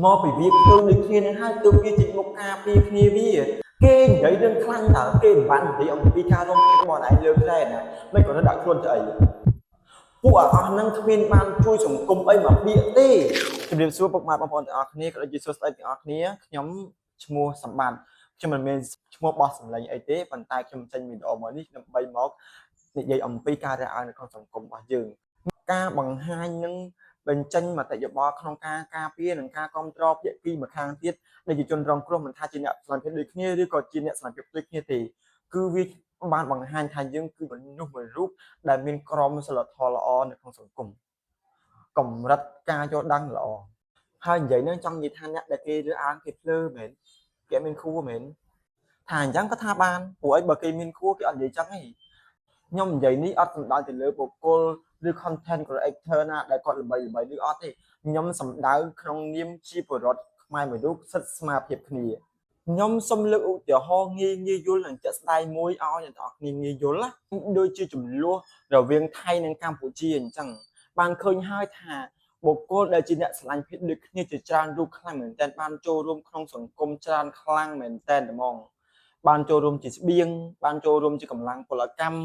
មកពីវាធ្វើដូចគ្នានឹងហើយទើបវាចេញមកការពារគ្នាវាគេនិយាយរឿងខ្លាំងតើគេមិនបាននិយាយអំពីការរំភើបរបស់ឯងលើកដែរណាមិនក៏ទៅដាក់ខ្លួនទៅអីពួកអស់ហ្នឹងគ្មានបានជួយសង្គមអីមកពាក្យទេជំរាបសួរពុកម៉ែបងប្អូនទាំងអស់គ្នាក៏ដូចជាសួស្តីទាំងអស់គ្នាខ្ញុំឈ្មោះសម្បត្តិខ្ញុំមិនមែនឈ្មោះបោះសម្លេងអីទេប៉ុន្តែខ្ញុំចេញវីដេអូមកនេះដើម្បីមកនិយាយអំពីការរើសអើងនៅក្នុងសង្គមរបស់យើងការបង្ហាញនឹងបញ្ចេញមតិយោបល់ក្នុងការការពារនិងការគ្រប់គ្រងភាគីម្ខាងទៀតដែលជាជនរងគ្រោះមិនថាជាអ្នកស្លាប់ភាពដូចគ្នាឬក៏ជាអ្នកស្លាប់ភាពដូចគ្នាទេគឺវាបានបង្ហាញថាយើងគឺមនុស្សមួយរូបដែលមានក្រមសីលធម៌ល្អនៅក្នុងសង្គមកម្រិតការយល់ដឹងល្អហើយនិយាយនឹងចង់និយាយថាអ្នកដែលគេរើសអើងគេភ្លើមែនគេមានគួរមែនថាអញ្ចឹងក៏ថាបានព្រោះអីបើគេមានគួរគេអត់និយាយចឹងទេខ្ញុំនិយាយនេះអត់សំដៅទៅលើបុគ្គលឬ content creator ណាដែលគាត់ល្បីឬអត់ទេខ្ញុំសំដៅក្នុងនាមជាពលរដ្ឋខ្មែរមួយរូបសិទ្ធិស្មារតីគ្នាខ្ញុំសូមលើកឧទាហរណ៍ងាយយល់និងជាក់ស្ដែងមួយឲ្យអ្នកទាំងអស់គ្នាងាយយល់ណាដូចជាចំនួនរវាងថៃនិងកម្ពុជាអញ្ចឹងបានឃើញហើយថាបុគ្គលដែលជាអ្នកឆ្លាញ់ភេទដូចគ្នាជាច្រើនរូបខ្លាំងមែនទែនបានចូលរួមក្នុងសង្គមច្រើនខ្លាំងមែនទែនហ្មងបានចូលរួមជាស្បៀងបានចូលរួមជាកម្លាំងពលកម្ម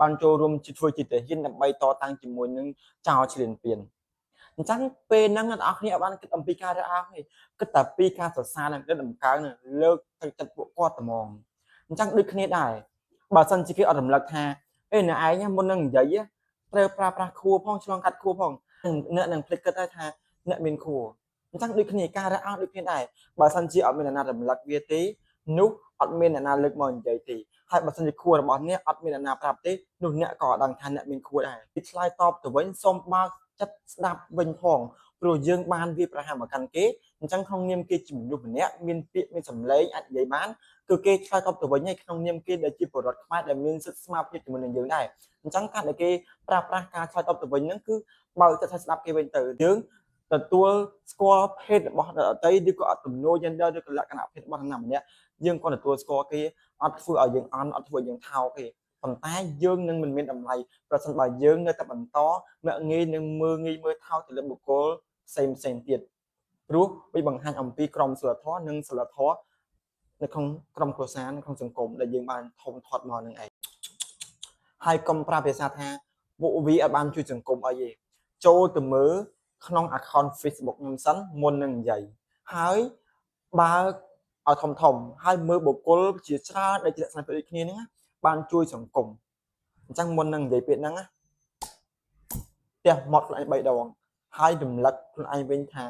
បានចូលរួមជាធ្វើជាទាហានដើម្បីតតាំងជាមួយនឹងចៅឈ្លានពានអញ្ចឹងពេលហ្នឹងអ្នកនរគ្នាបានគិតអំពីការរើសអើងទេគិតតែពីការសរសើរនិងដំកើងលើកទឹកចិត្តពួកគាត់ត្មងអញ្ចឹងដូចគ្នាដែរបើសិនជាគេអត់រំលឹកថាអ្នកឯងមុននឹងនិយាយត្រូវប្រើប្រាស់ខួរផងឆ្លងកាត់ខួរផងអ្នកនឹងភ្លេចគិតថាអ្នកមានខួរអញ្ចឹងដូចគ្នាការរើសអើងដូចគ្នាដែរបើសិនជាអត់មានអ្នកណារំលឹកវាទេនោះអត់មានអ្នកណាលើកមកនិយាយទេហើយបើសិនជាខួររបស់អ្នកអត់មានអ្នកណាប្រាប់ទេនោះអ្នកក៏អត់ដឹងថាអ្នកមានខួរដែរគេឆ្លើយតបទៅវិញសូមបើកចិត្តស្ដាប់វិញផងព្រោះយើងបានវាប្រហារមកកាន់គេអញ្ចឹងក្នុងនាមគេជាមនុស្សម្នាក់មានពាក្យមានសម្លេងអាចនិយាយបានគឺគេឆ្លើយតបទៅវិញក្នុងនាមគេដែលជាពលរដ្ឋខ្មែរដែលមានសិទ្ធិស្មារតីជាមួយនឹងយើងដែរអញ្ចឹងការដែលគេប្រើប្រាស់ការឆ្លើយតបទៅវិញហ្នឹងគឺបើកចិត្តស្ដាប់គេវិញទៅយើងទទួលស្គាល់ភេទរបស់អ្នកដទៃឬក៏អត់ទំនួល gender ឬក៏លក្ខណៈភេទរបស់អ្នកម្នាក់យើងគាត់ទទួលស្គាល់គេអត់ធ្វើឲ្យយើងអន់អត់ធ្វើឲ្យយើងថោកទេប៉ុន្តែយើងនឹងមិនមានតម្លៃប្រសិនបើយើងនៅតែបន្តងាក់ងាយនឹងងាយមើលថោកទៅលើបុគ្គលផ្សេងទៀតព្រោះវាបង្ហាញអំពីក្រមសីលធម៌និងសីលធម៌នៅក្នុងក្រុមគ្រួសារនៅក្នុងសង្គមដែលយើងបានធំធាត់មកនឹងឯងហើយកុំប្រាប់ភាសាថាពួកវាអាចបានជួយសង្គមអីទេចូលទៅមើលក្នុង account Facebook ខ្ញុំសិនមុននឹងនិយាយហើយបើឲ្យធំហើយមើលបុគ្គលជាច្រើនដែលជាលក្ខណៈដូចគ្នាហ្នឹងបានជួយសង្គមអញ្ចឹងមុននឹងនិយាយពាក្យហ្នឹងផ្ទះមាត់ខ្លួនឯង3ដងហើយរំលឹកខ្លួនឯងវិញថា